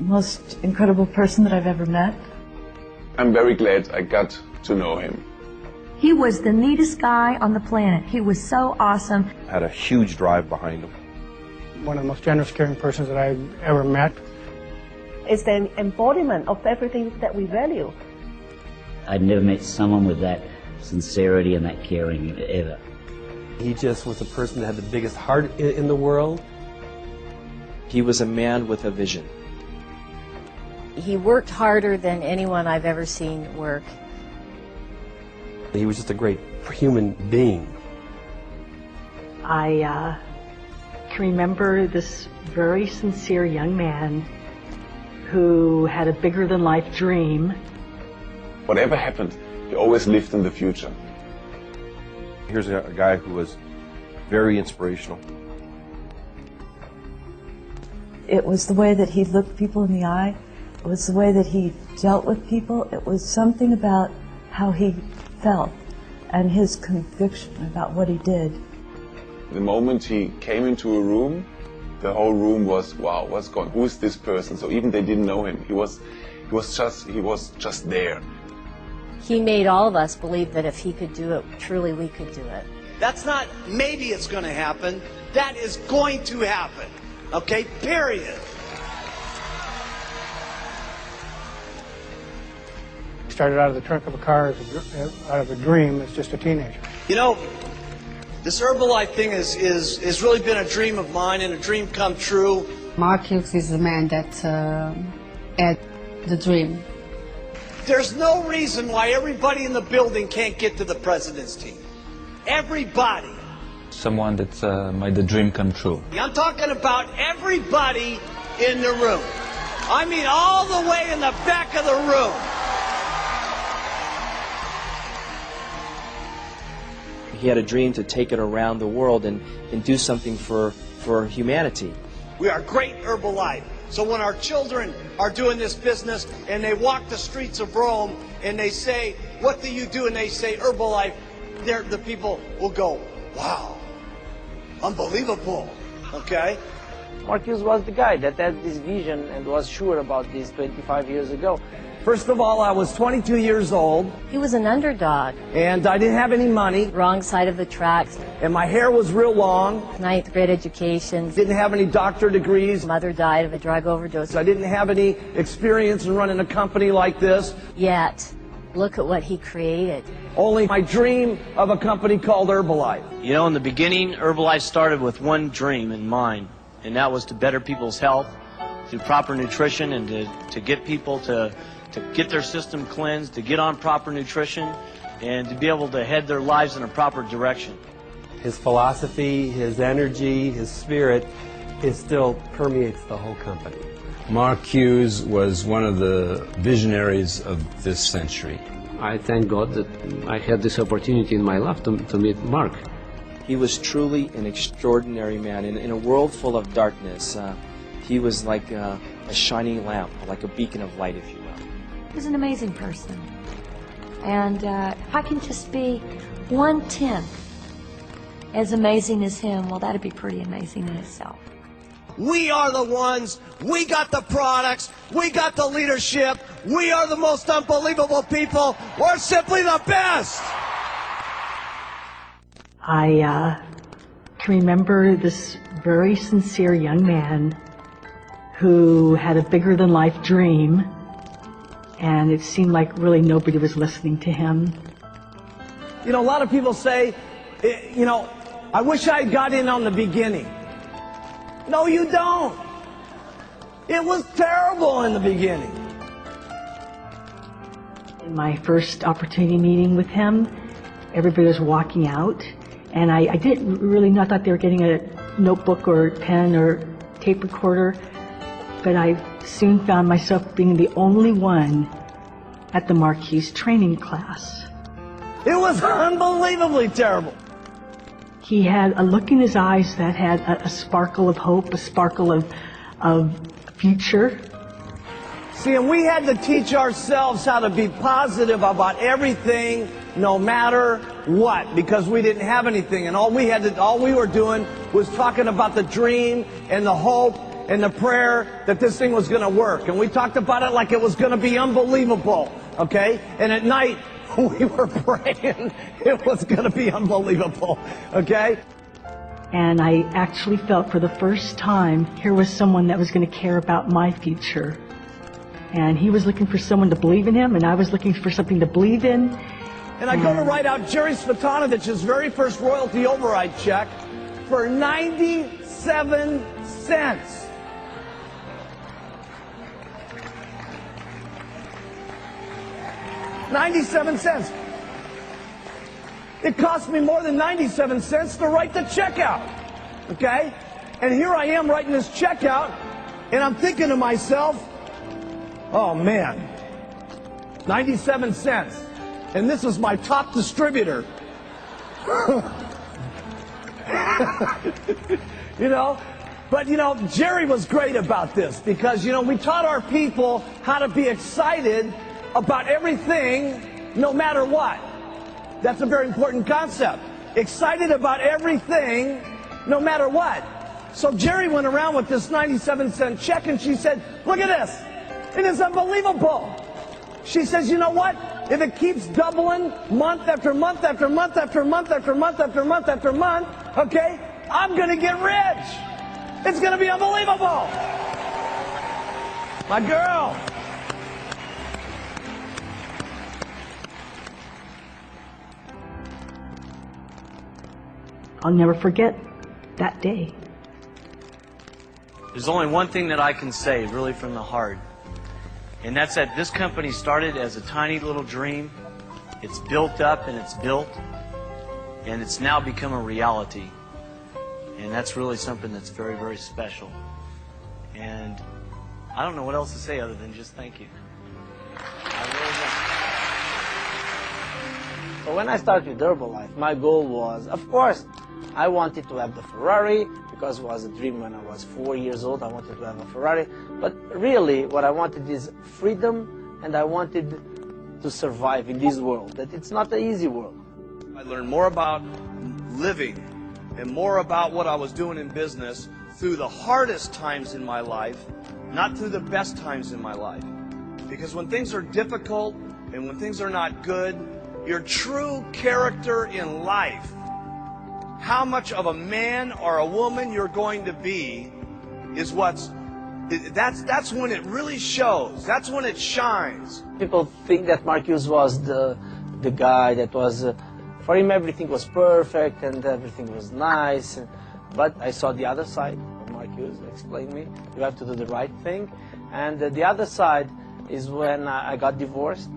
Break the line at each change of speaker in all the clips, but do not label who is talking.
most incredible person that I've ever met.
I'm very glad I got to know him.
He was the neatest guy on the planet. He was so awesome.
Had a huge drive behind him.
One of the most generous, caring persons that I've ever met.
It's the embodiment of everything that we value.
I'd never met someone with that sincerity and that caring ever.
He just was a person that had the biggest heart in the world.
He was a man with a vision.
He worked harder than anyone I've ever seen work.
He was just a great human being.
I can remember this very sincere young man who had a bigger-than-life dream.
Whatever happened, he always lived in the future.
Here's a guy who was very inspirational.
It was the way that he looked people in the eye. It was the way that he dealt with people. It was something about how he felt and his conviction about what he did.
The moment he came into a room, the whole room was, wow, what's going on? Who is this person? So even they didn't know him. He was just there.
He made all of us believe that if he could do it, truly we could do it.
That's not maybe it's going to happen. That is going to happen. Okay, period.
He started out of the trunk of a car out of a dream as just a teenager.
You know, this Herbalife thing is really been a dream of mine and a dream come true.
Mark Hughes is the man that had the dream.
There's no reason why everybody in the building can't get to the president's team. Everybody.
Someone that made the dream come true.
I'm talking about everybody in the room. I mean all the way in the back of the room.
He had a dream to take it around the world and do something for humanity.
We are great Herbalife. So when our children are doing this business and they walk the streets of Rome and they say, what do you do? And they say Herbalife, the people will go, wow, unbelievable, okay?
Mark Hughes was the guy that had this vision and was sure about this 25 years ago.
First of all, I was 22 years old.
He was an underdog.
And I didn't have any money.
Wrong side of the tracks.
And my hair was real long.
9th grade education.
Didn't have any doctor degrees.
Mother died of a drug overdose.
I didn't have any experience in running a company like this.
Yet, look at what he created.
Only my dream of a company called Herbalife.
You know, in the beginning, Herbalife started with one dream in mind, and that was to better people's health through proper nutrition and to get people to get their system cleansed, to get on proper nutrition, and to be able to head their lives in a proper direction.
His philosophy, his energy, his spirit, it still permeates the whole company.
Mark Hughes was one of the visionaries of this century.
I thank God that I had this opportunity in my life to meet Mark.
He was truly an extraordinary man. In a world full of darkness, he was like a shining lamp, like a beacon of light, if you will.
He was an amazing person. And if I can just be 1/10 as amazing as him, well, that'd be pretty amazing in itself.
We are the ones, we got the products, we got the leadership, we are the most unbelievable people, we're simply the best!
I can remember this very sincere young man who had a bigger-than-life dream, and it seemed like really nobody was listening to him.
You know, a lot of people say, you know, I wish I got in on the beginning. No, you don't. It was terrible in the beginning.
In my first opportunity meeting with him, everybody was walking out, and I didn't really know, I thought they were getting a notebook or pen or tape recorder, but I soon found myself being the only one at the Mark Hughes training class.
It was unbelievably terrible.
He had a look in his eyes that had a sparkle of hope, a sparkle of future.
See, and we had to teach ourselves how to be positive about everything, no matter what, because we didn't have anything, and all we were doing was talking about the dream and the hope and the prayer that this thing was going to work. And we talked about it like it was going to be unbelievable, okay? And at night, we were praying it was going to be unbelievable, okay?
And I actually felt for the first time here was someone that was going to care about my future. And he was looking for someone to believe in him, and I was looking for something to believe in.
And I go to write out Jerry Svetanovich's very first royalty override check for 97 cents. $0.97. It cost me more than 97 cents to write the check out. Okay? And here I am writing this check out, and I'm thinking to myself, oh man, 97 cents. And this is my top distributor. You know? But, you know, Jerry was great about this because, you know, we taught our people how to be excited about everything, no matter what. That's a very important concept. Excited about everything, no matter what. So Jerry went around with this 97-cent check, and she said, look at this. It is unbelievable. She says, you know what? If it keeps doubling month after month after month after month after month after month after month, okay, I'm going to get rich. It's going to be unbelievable. My girl.
I'll never forget that day.
There's only one thing that I can say, really from the heart, and that's that this company started as a tiny little dream. It's built up and it's built, and it's now become a reality. And that's really something that's very, very special. And I don't know what else to say other than just thank you.
So when I started with Herbalife, my goal was, of course, I wanted to have the Ferrari, because it was a dream when I was 4 years old. I wanted to have a Ferrari. But really, what I wanted is freedom, and I wanted to survive in this world, that it's not an easy world.
I learned more about living and more about what I was doing in business through the hardest times in my life, not through the best times in my life. Because when things are difficult and when things are not good, your true character in life, how much of a man or a woman you're going to be, is that's when it really shows. That's when it shines.
People think that Mark Hughes was the guy that was, for him everything was perfect and everything was nice. But I saw the other side of Mark Hughes. Explained me, you have to do the right thing. And the other side is when I got divorced.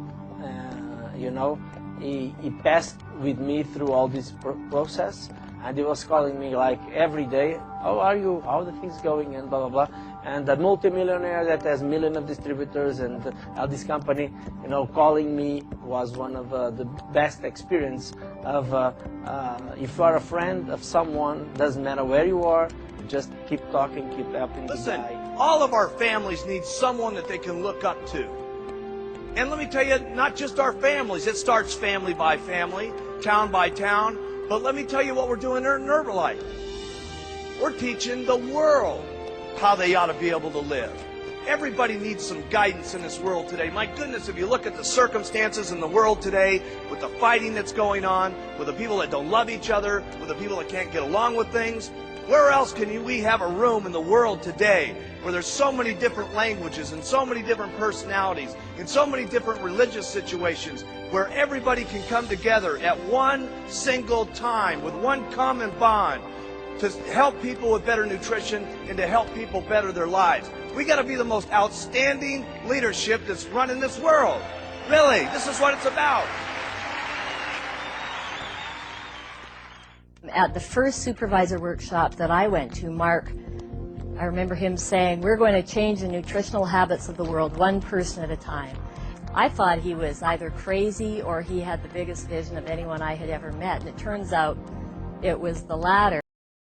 You know, he passed with me through all this process. And he was calling me like every day, how are you, how are the things going, and blah, blah, blah. And a multimillionaire that has millions of distributors and this company, you know, calling me was one of the best experience of, if you are a friend of someone, doesn't matter where you are, just keep talking, keep helping the
Listen,
guy.
all of our families need someone that they can look up to. And let me tell you, not just our families, it starts family by family, town by town. But let me tell you what we're doing in Herbalife. We're teaching the world how they ought to be able to live. Everybody needs some guidance in this world today. My goodness, if you look at the circumstances in the world today, with the fighting that's going on, with the people that don't love each other, with the people that can't get along with things, where else can we have a room in the world today where there's so many different languages and so many different personalities and so many different religious situations where everybody can come together at one single time with one common bond to help people with better nutrition and to help people better their lives. We got to be the most outstanding leadership that's running this world. Really, this is what it's about.
At the first supervisor workshop that I went to, Mark, I remember him saying, we're going to change the nutritional habits of the world one person at a time. I thought he was either crazy or he had the biggest vision of anyone I had ever met, and it turns out it was the latter.